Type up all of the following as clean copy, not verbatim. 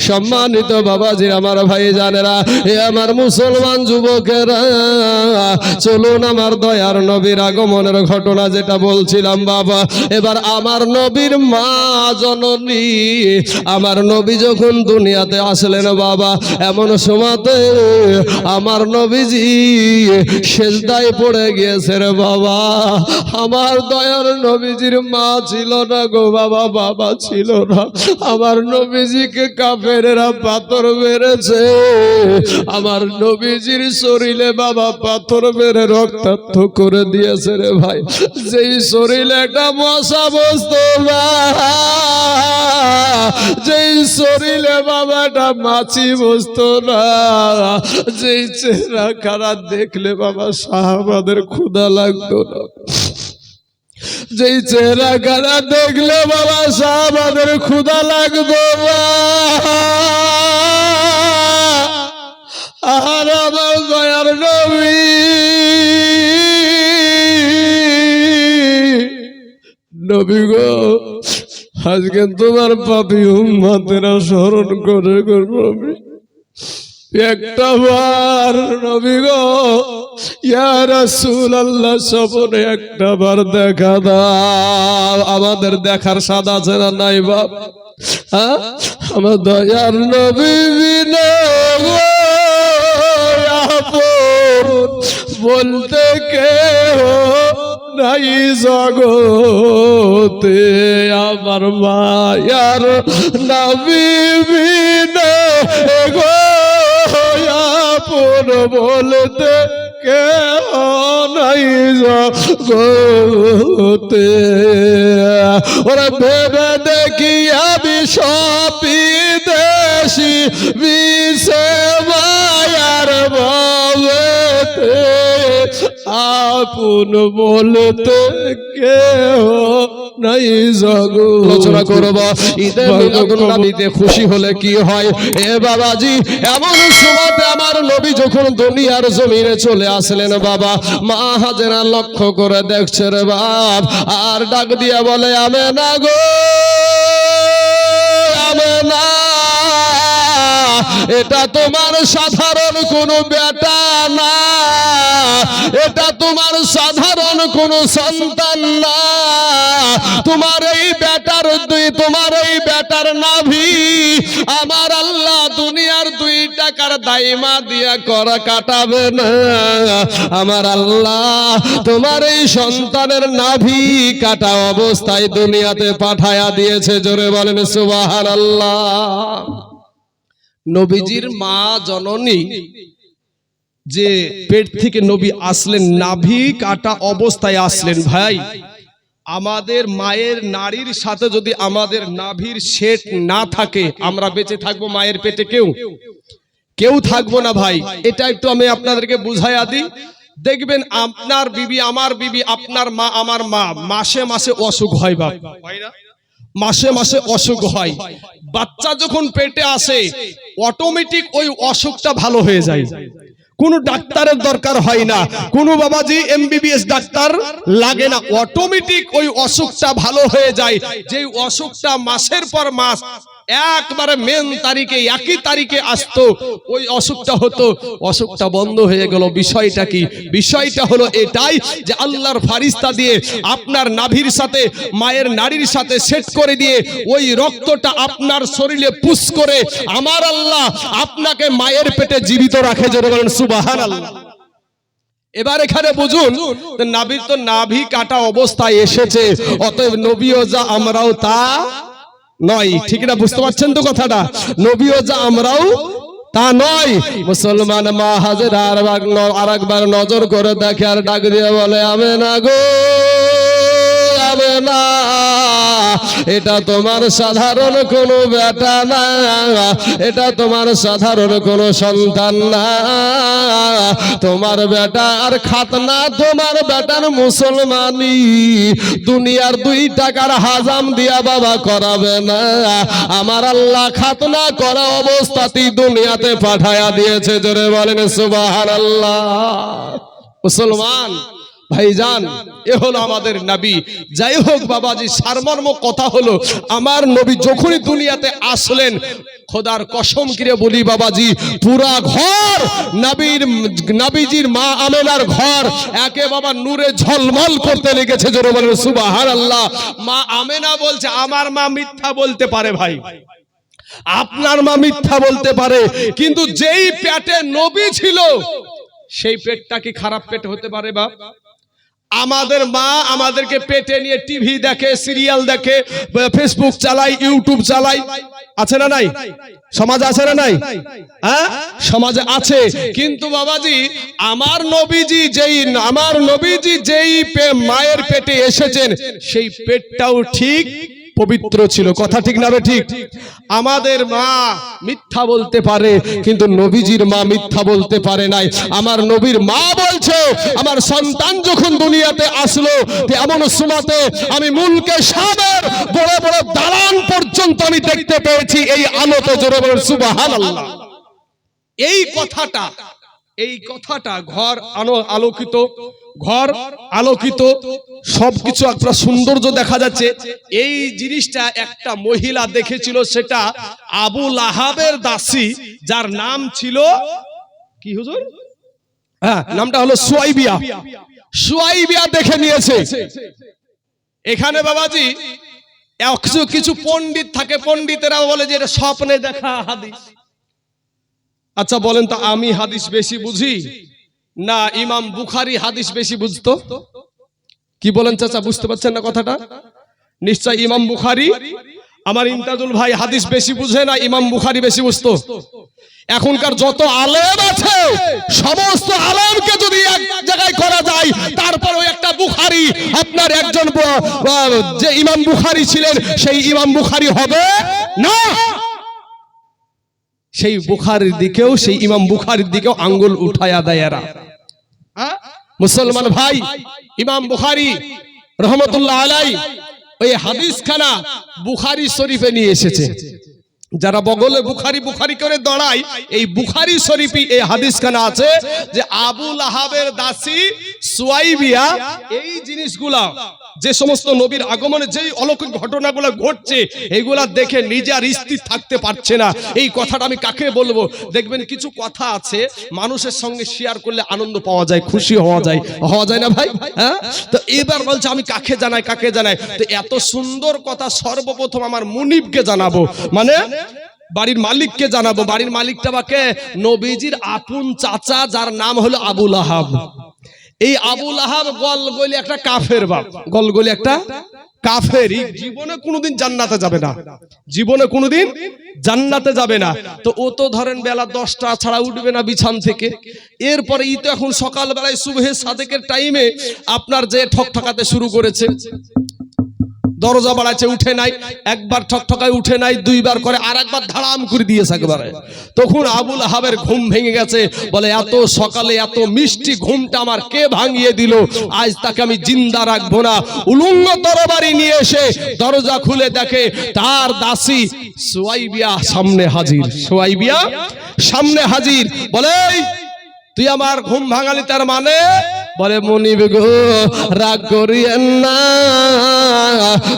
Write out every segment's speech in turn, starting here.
সম্মানিত বাবাজি আমার ভাই জানেরা, এ আমার মুসলমান যুবকেরা, চলুন আমার দয়ার নবীর আগমনের ঘটনা যেটা বলছিলাম বাবা। এবার আমার নবীর মা জননী, আমার নবী যখন দুনিয়াতে আসলেন বাবা, এমন সময়তে আমার নবীজি সেজদায় পড়ে গিয়েছে রে বাবা। আমার দয়ার নবীজির মা ছিল না গো বাবা, বাবা ছিল না। আমার নবীজিকে কাফেরেরা পাথর মেরেছে, আমার নবীজির শরীরে বাবা পাথর মেরে রক্তাক্ত করে দিয়েছে রে ভাই। যেই শরীরে একটা মশা বসতো না, যেই শরীরে বাবা একটা মাছি বসতো না, যেই চেহারা খারাপ দেখলে বাবা সাহাবাদের ক্ষুধা লাগতো না, যেই চেহারা খারাপ দেখলে বাবা সাহাবাদের ক্ষুধা লাগতো না। আর আমার দয়ার নবী, নবী গো, আজকে তোমার পাপী উম্মতেরা স্মরণ করে নবী, একটা বার নবী গো, ইয়া রাসূলুল্লাহ স্বপ্নে একটা বার দেখা দাও। আমাদের দেখার স্বাদ আছে না নাই বাপ? আমার দয়ার নবী বলতে কেউ নাই জগতে, আমার মায়ার নবী বিনে গো আপন বলতে কেউ নাই জগতে। ওরা ভেবে দেখি আমি সপি দেশি বিষে মায়ার বলতে, আপন বলতে কেউ নাই জগৎ। আলোচনা করব ঈদে মিলাদুন নবীতে খুশি হলে কি হয়। এ বাবাজি, এমন সময়তে আমার নবী যখন দুনিয়ার জমিনে চলে আসলেন বাবা, মা হাজেরা লক্ষ্য করে দেখছে রে বাপ, আর ডাক দিয়া বলে আমেনা গো, আমেনা, এটা তোমার সাধারণ কোনো বেটা না, এটা তোমার সাধারণ কোনো সন্তান না, তোমার এই বেটার তোমার এই বেটার নাভি আমার আল্লাহ দুনিয়ার 2 টাকার দাইমা দিয়া করা কাটাবে না। আমার আল্লাহ তোমার এই সন্তানের নাভি কাটা অবস্থায় দুনিয়াতে পাঠায়া দিয়েছে। জোরে বলেন সুবহানাল্লাহ। নবীজির মা জননী যে পেট থেকে নবী আসলেন, নাভি কাটা অবস্থায় আসলেন। ভাই, আমাদের মায়ের নারীর সাথে যদি আমাদের নাভির সেট না থাকে, আমরা বেঁচে থাকবো মায়ের পেটে? কেউ থাকবো না ভাই। এটা একটু আমি আপনাদেরকে বুঝাইয়া দিই। দেখবেন আপনার বিবি, আমার বিবি, আপনার মা, আমার মা, মাসে মাসে অসুখ হয় বাপ, হয় না? মাসে মাসে অসুখ হয়। বাচ্চা যখন পেটে আসে অটোমেটিক ওই অসুখটা ভালো হয়ে যায়, কোনো ডাক্তারের দরকার হয় না, কোনো বাবাজি এমবিবিএস ডাক্তার লাগে না, অটোমেটিক ওই অসুখটা ভালো হয়ে যায়। যেই অসুখটা মাসের পর মাস একবারে মেন তারিখে, একই তারিখে আসতো, ওই অসুখটা হতো, অসুখটা বন্ধ হয়ে গেল। বিষয়টা কি? বিষয়টা হলো এটাই যে আল্লাহর ফারিস্তা দিয়ে আপনার নাভির সাথে মায়ের নারীর সাথে সেট করে দিয়ে ওই রক্তটা আপনার শরীরে পুশ করে আমার আল্লাহ আপনাকে মায়ের পেটে জীবিত রাখে। জোরে বলেন সুবহানাল্লাহ। এবার এখানে বুঝুন, নাভির তো নাভি কাটা অবস্থায় এসেছে, অতএব নবীও যা আমরাও তা নয়। ঠিক না? বুঝতে পারছেন তো কথাটা? নবীও যা আমরাও তা নয়। মুসলমান মা হাজেরা আরেকবার নজর করে দেখে আর ডাক দিয়ে বলে আমেনা গো, আমেনা, এটা তোমার সাধারণ কোনো বেটা না, এটা তোমার সাধারণ কোনো সন্তান না, তোমার বেটা আর খাতনা, তোমার বেটার মুসলমানি দুনিয়ার 2 টাকার হাজাম দিয়া বাবা করাবে না। আমার আল্লাহ খাতনা করা অবস্থাতেই দুনিয়াতে পাঠায়া দিয়েছে। জোরে বলেন সুবহানাল্লাহ। মুসলমান ভাইজান এ হলো আমাদের নবী। যাই হোক বাবাজি, সারমর্ম কথা হলো আমার নবী যখনই দুনিয়াতে আসলেন, খোদার কসম করে বলি বাবাজি, পুরা ঘর নবীজির মা আমেনার ঘর একে বাবা নূরে ঝলমল করতে লেগেছে। জোরে বলেন সুবহানাল্লাহ। মা আমেনা বলছে আমার মা মিথ্যা বলতে পারে ভাই, আপনার মা মিথ্যা বলতে পারে, কিন্তু যেই পেটে নবী ছিল সেই পেটটা কি খারাপ পেট হতে পারে বাপ? আমাদের মা আমাদেরকে পেটে নিয়ে টিভি দেখে, সিরিয়াল দেখে, ফেসবুক চালায়, ইউটিউব চালায়, আছে না নাই? সমাজে আছে না নাই? হ্যাঁ সমাজে আছে। কিন্তু বাবাজি আমার নবীজি যেই মায়ের পেটে এসেছেন সেই পেটটাও ঠিক পবিত্র ছিল। কথা ঠিক না ঠিক? আমাদের মা মিথ্যা বলতে পারে, কিন্তু নবীজির মা মিথ্যা বলতে পারে নাই। আমার নবীর মা বলছে আমার সন্তান যখন দুনিয়াতে আসলো এমন সময়তে আমি মুলকে শামের বড় বড় দালান পর্যন্ত আমি দেখতে পেয়েছি এই আলোতে। জোরে বলেন সুবহানাল্লাহ। এই কথাটা ঘর আলোকিত, সবকিছু একটা সৌন্দর্য দেখা যাচ্ছে। এই জিনিসটা একটা মহিলা দেখেছিল, সেটা আবু লাহাবের দাসী, যার নাম ছিল কি হুজুর? হ্যাঁ, নামটা হলো সুয়াইবিয়া দেখে নিয়েছে। এখানে বাবাজি কিছু পণ্ডিত থাকে, পণ্ডিতেরা বলে যে এটা স্বপ্নে দেখা হাদিস। আচ্ছা বলেন তো, আমি হাদিস বেশি বুঝি না ইমাম বুখারী হাদিস বেশি বুঝতো? কি বলেন চাচা, বুঝতে পারছেন না কথাটা? নিশ্চয় ইমাম বুখারী, আমার ইমতাজুল ভাই হাদিস বেশি বুঝে না ইমাম বুখারী বেশি বুঝতো? এখনকার যত আলেম আছে সমস্ত আলেমকে যদি এক জায়গায় করা যায়, তারপরেও একটা বুখারী, আপনার একজন যে ইমাম বুখারী ছিলেন সেই ইমাম বুখারী হবে না। সেই বুখারীর দিকেও, সেই ইমাম বুখারীর দিকেও আঙ্গুল উঠায়া দেয় এরা। মুসলমান ভাই, ইমাম বুখারী রহমতুল্লাহ আলাইহি ওই হাদিস খানা বুখারী শরীফে নিয়ে এসেছে। যারা বগলে বুখারী করে দড়ায়, এই বুখারী শরীফে এই হাদিস খানা আছে যে আবু লাহাবের দাসী সুয়াইবিয়া এই জিনিসগুলা, যে সমস্ত নবীর আগমনে যেই অলৌকিক ঘটনাগুলো ঘটছে, এইগুলা দেখে নিজে আর স্থির থাকতে পারছে না। এই কথাটা আমি কাকে বলবো? দেখবেন কিছু কথা আছে মানুষের সঙ্গে শেয়ার করলে আনন্দ পাওয়া যায়, খুশি হওয়া যায় না ভাই? হ্যাঁ, তো এবার বলছে আমি কাকে জানাই। তো এত সুন্দর কথা সর্বপ্রথম আমার মুনিবকে জানাবো, মানে বাড়ির মালিককে জানাবো। বাড়ির মালিকটা বাকে নবীজির আপন চাচা, যার নাম হলো আবু লাহাব। এই আবু লাহাব গলগলি একটা কাফের বাপ, গলগলি একটা কাফের, জীবনে কোনোদিন জান্নাতে যাবে না। তো ও তো ধরেন বেলা 10টা ছাড়া উঠবে না বিছান থেকে। এরপরে ই তো এখন সকালবেলায় সুবহে সাদেকের টাইমে আপনার যে ঠকঠকাতে শুরু করেছে, দরজা বাড়াচ্ছে, উঠে নাই, একবার ঠকঠকায় উঠে নাই, দুইবার করে আর একবার ধারাম করে দিয়েছে একবারে। তখন আবু লাহাবের ঘুম ভেঙে গেছে, বলে এত সকালে এত মিষ্টি ঘুমটা আমার কে ভাঙিয়ে দিল? আজ তাকে আমি জিন্দা রাখবো না। উলঙ্গ তরবারি নিয়ে এসে দরজা খুলে দেখে তার দাসী সুয়াইবিয়া সামনে হাজির। বলে তুই আমার ঘুম ভাঙালি, তার মানে? বলে মুনিব গো, রাগ করিয়েন না,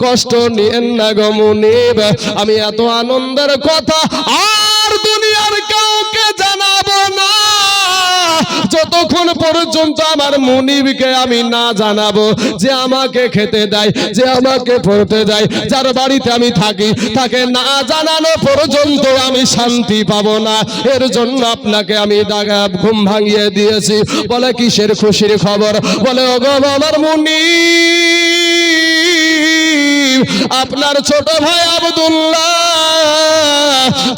কষ্ট নিয়েন না গো মুনিব, আমি এত আনন্দের কথা আর দুনিয়ার কাউকে জানাবো না যতক্ষণ পর্যন্ত আমার মুনিবকে আমি না জানাবো, যে আমাকে খেতে দেয়, যে আমাকে পড়তে দেয়, যার বাড়িতে আমি থাকি, তাকে না জানানো পর্যন্ত আমি শান্তি পাবো না। এর জন্য আপনাকে আমি ঘুম ভাঙিয়ে দিয়েছি। বলে কিসের খুশির খবর? বলে ওগো আমার মুনিব, আপনার ছোট ভাই আব্দুল্লাহ,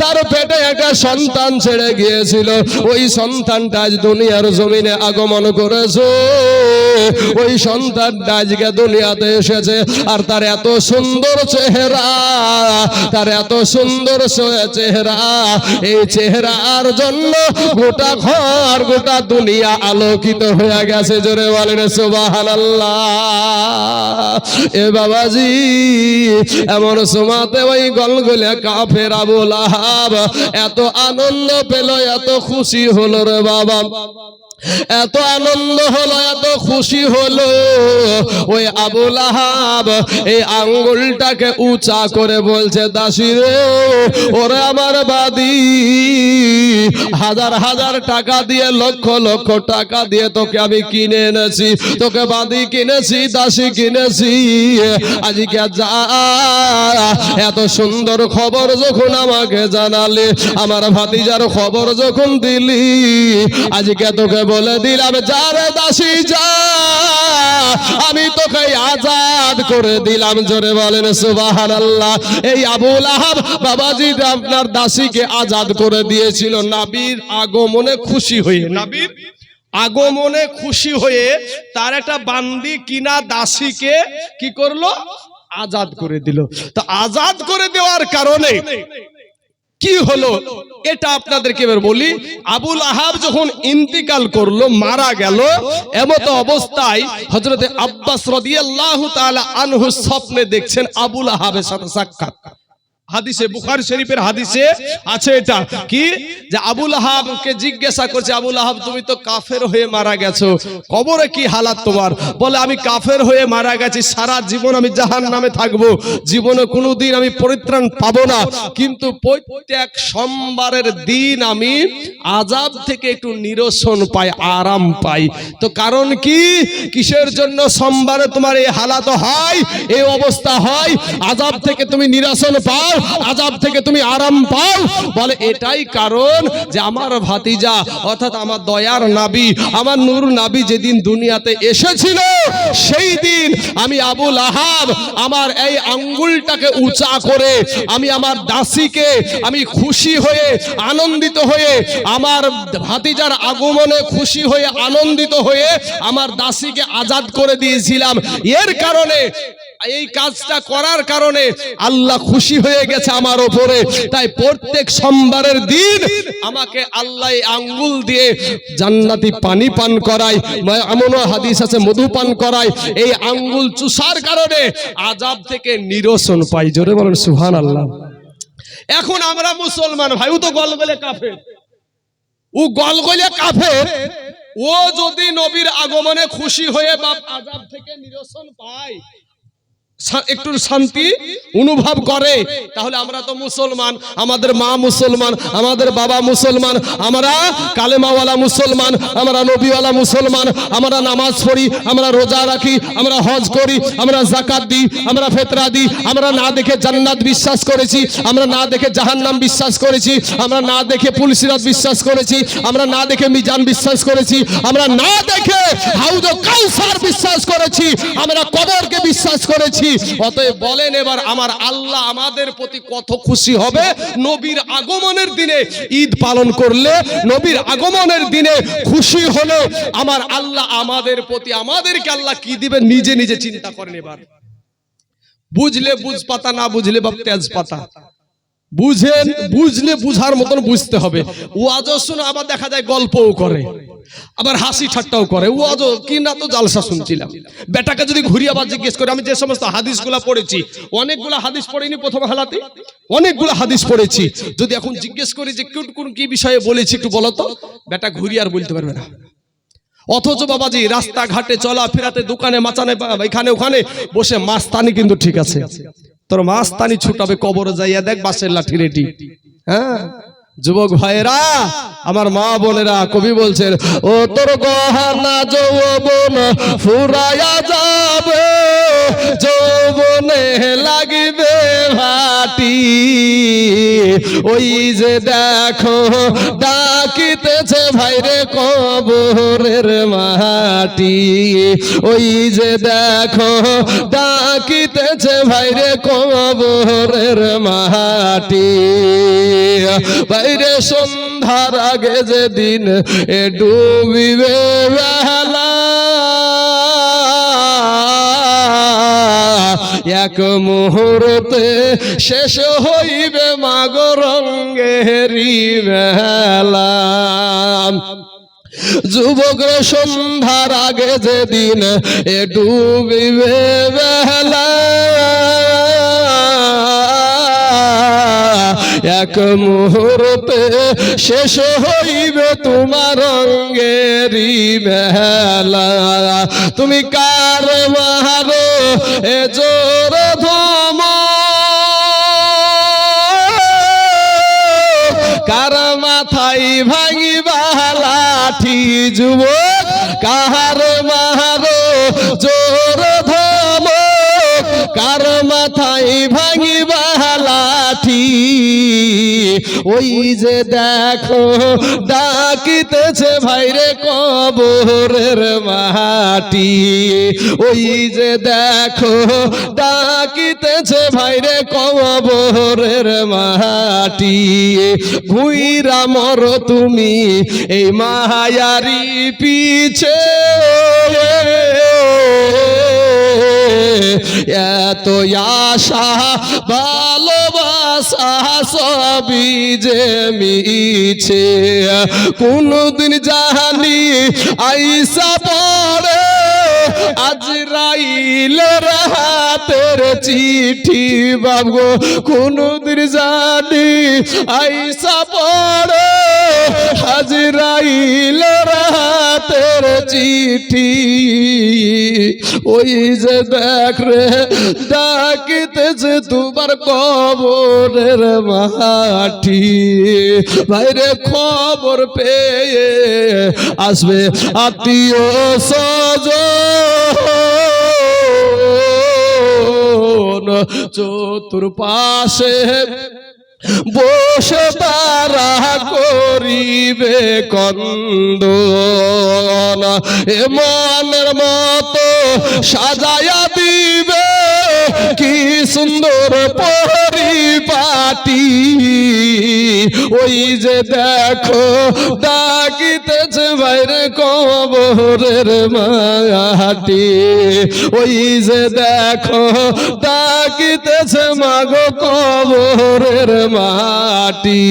তার পেটে একটা সন্তান ছেড়ে গিয়েছিল, ওই সন্তানটা আজ দুনিয়ার জমিনে আগমন করেছে। ওই সন্তানটা আজকে দুনিয়াতে এসেছে, আর তার এত সুন্দর চেহারা, এই চেহারার জন্য গোটা ঘর গোটা দুনিয়া আলোকিত হয়ে গেছে। জোরে বলেন সুবহানাল্লাহ। এ বাবাজি, এমন সময়তে ওই গলগলে কাফের আবু লাহাব এত আনন্দ পেল, এত খুশি হলো রে বাবা। এত আনন্দ হলো, এত খুশি হলো, ওই আবুল আহাব এই আঙ্গুলটাকে উঁচা করে বলছে, দাসী রে, ওরে আমার বাদী, হাজার হাজার টাকা দিয়ে, লক্ষ লক্ষ টাকা দিয়ে তোকে আমি কিনে এনেছি, তোকে বাদী কিনেছি, দাসী কিনেছি, আজকে যা, এত সুন্দর খবর যখন আমাকে জানালে, আমার ভাতিজার খবর যখন দিলি, আজকে তোকে বলে দিলাম, যারে দাসী যা, আমি তোকে আজাদ করে দিলাম। জোরে বলেন সুবহানাল্লাহ। এই আবুল আহাব বাবাজি আপনার দাসীকে আজাদ করে দিয়েছিল নবীর আগমনে খুশি হয়ে। নবীর আগমনে খুশি হয়ে তার একটা বান্দি কিনা দাসীকে কি করলো? আজাদ করে দিল। তো আজাদ করে দেওয়ার কারণে কি হলো এটা আপনাদেরকে এবার বলি। আবুল আহাব যখন ইন্তিকাল করলো, মারা গেল, এমত অবস্থায় হযরতে আব্বাস রাদিয়াল্লাহু তাআলা আনহু স্বপ্নে দেখছেন আবুল আহাবের সাথে সাক্ষাৎ। হাদিসে, বুখারী শরীফের হাদিসে আছে এটা কি, যে আবুল আহাবকে জিজ্ঞাসা করছে, আবুল আহাব তুমি তো কাফের হয়ে মারা গেছো, কবরে কি হালাত তোমার? বলে আমি কাফের হয়ে মারা গেছি, সারা জীবন আমি জাহান্নামে থাকবো, জীবনে কোনোদিন আমি পরিত্রাণ পাবো না, কিন্তু প্রত্যেক সোমবারের দিন আমি আযাব থেকে একটু নিরসন পাই, আরাম পাই। তো কারণ কি, কিসের জন্য সোমবারে তোমার এই হালাত হয়, এই অবস্থা হয়, আযাব থেকে তুমি নিরসন পাও, আযাব থেকে তুমি আরাম পাও? বলে এটাই কারণ যে আমার ভাতিজা অর্থাৎ আমার দয়ার নবী, আমার নূর নবী যেদিন দুনিয়াতে এসেছিল, সেই দিন আমি আবুল আহাব আমার এই আঙ্গুলটাকে উঁচা করে আমি আমার দাসীকে আমি খুশি হয়ে আনন্দিত হয়ে, আমার ভাতিজার আগমনে খুশি হয়ে আনন্দিত হয়ে আমার দাসীকে আজাদ করে দিয়েছিলাম। এর কারণে, এই কাজটা করার কারণে আল্লাহ খুশি হয়ে গেছে আমার উপরে। তাই প্রত্যেক সোমবারের দিন আমাকে আল্লাহ আঙ্গুল দিয়ে জান্নাতি পানি পান করায়, এমনও হাদিস আছে মধু পান করায়। এই আঙ্গুল চুষার কারণে আযাব থেকে নিরসন পাই। জোরে বলেন সুবহানাল্লাহ। এখন আমরা মুসলমান ভাই, ও তো গলগলে কাফের, ও গলগলে কাফের, ও যদি নবীর আগমনে খুশি হয়ে বাপ আযাব থেকে নিরসন পায়, একটু শান্তি অনুভব করে, তাহলে আমরা তো মুসলমান, আমাদের মা মুসলমান, আমাদের বাবা মুসলমান, আমরা কালেমাওয়ালা মুসলমান, আমরা নবীওয়ালা মুসলমান, আমরা নামাজ পড়ি, আমরা রোজা রাখি, আমরা হজ করি, আমরা যাকাত দিই, আমরা ফিতরা দিই, আমরা না দেখে জান্নাত বিশ্বাস করেছি, আমরা না দেখে জাহান্নাম বিশ্বাস করেছি, আমরা না দেখে পুলসিরাত বিশ্বাস করেছি, আমরা না দেখে মিজান বিশ্বাস করেছি, আমরা না দেখে হাউজে কাউসার বিশ্বাস করেছি, আমরা কবরকে বিশ্বাস করেছি। অতএব বলেন এবার আমার আল্লাহ আমাদের প্রতি কত খুশি হবে নবীর আগমনের দিনে ঈদ পালন করলে, নবীর আগমনের দিনে খুশি হলে আমার আল্লাহ আমাদের প্রতি, আমাদেরকে আল্লাহ কি দিবে নিজে নিজে চিন্তা করেন। এবার বুঝলে বুঝ পাতা, না বুঝলে বাপ তেজ পাতা। বুঝেন, বুঝলে বুঝার মতন বুঝতে হবে। ওয়াজও শুনে আবার দেখা যায় গল্পও করে, আবার হাসি ঠাট্টাও করে। ওয়াজও কি না তো জালসা শুনছিলাম, বেটাকে যদি ঘুরিয়ে আবার জিজ্ঞেস করে, আমি যে সমস্ত হাদিসগুলা পড়েছি, অনেকগুলো হাদিস পড়িনি প্রথম হালাতে, অনেকগুলো হাদিস পড়েছি, যদি এখন জিজ্ঞেস করি যে কোন কি বিষয়ে বলেছি একটু বলো তো, বেটা ঘুরিয়ে আর বলতে পারবে না। অথচ বাবাজি রাস্তাঘাটে চলা ফেরাতে, দোকানে মাচানে, এখানে ওখানে বসে মাস্তানি কিন্তু ঠিক আছে, তোর মাস্তানি ছুটাবে কবরে যাইয়া দেখ বাসের লাঠি রেডি। হ্যাঁ যুবক ভাইরা, আমার মা বোনেরা, কবি বলছেন, ও তোর গহনা যৌবন ফুরায়া যাবে, যৌবনে লাগিবে ভাটি, ওই যে দেখো ডাকিতেছে ভাইরে কবরের মাটি, ওই যে দেখো ডাকিতেছে ভাইরে কবরের মাটি, বাইরে সন্ধ্যার আগে যেদিন এ ডুবিবে বেলা, এক মুহূর্তে শেষ হইবে মাগো রঙ্গেরি মেলা। যুবক সন্ধ্যার আগে যেদিন এ ডুবিবে বেলা, এক মুহূর্তে শেষ হইবে তোমার রঙ্গেরি মেলা। তুমি কার মারো এ জোর ধম, কার মাথায় ভাঙিবা লাঠি যুবক, কার মারো জোর ধম, কার মাথায় ভাঙিবা লাঠি। ওই যে দেখো ডাকিতেছে ভাইরে কবরের মাটি, ওই যে দেখো ডাকিতেছে ভাইরে কবরের মাটি। ঘুইরা মর তুমি এই মায়ারি পিছে, এত আশা ভালোবাসা সবই যে মিছে। কোনদিন জানি আইসা পড়ে আজরাইলের হাতের চিঠি বাবু, কোনদিন জানি আইসা পড়ে আজরাইলের হাতের চিঠি। ওই যে দেখ রে ডাকিতেছে তোমার কবরের মাটি, ভাইরে খবর পেয়ে আসবে আত্মীয় স্বজন, চতুর্পাশে বসে তারা করিবে কন্দন। এ মনের মতো সাজায়া দিবে কি সুন্দর পরিপাটি। ওই যে দেখো ডাকিতেছে বাইরে কবরের মাটি, ওই যে দেখো ডাকিতেছে মাগো কবরের মাটি।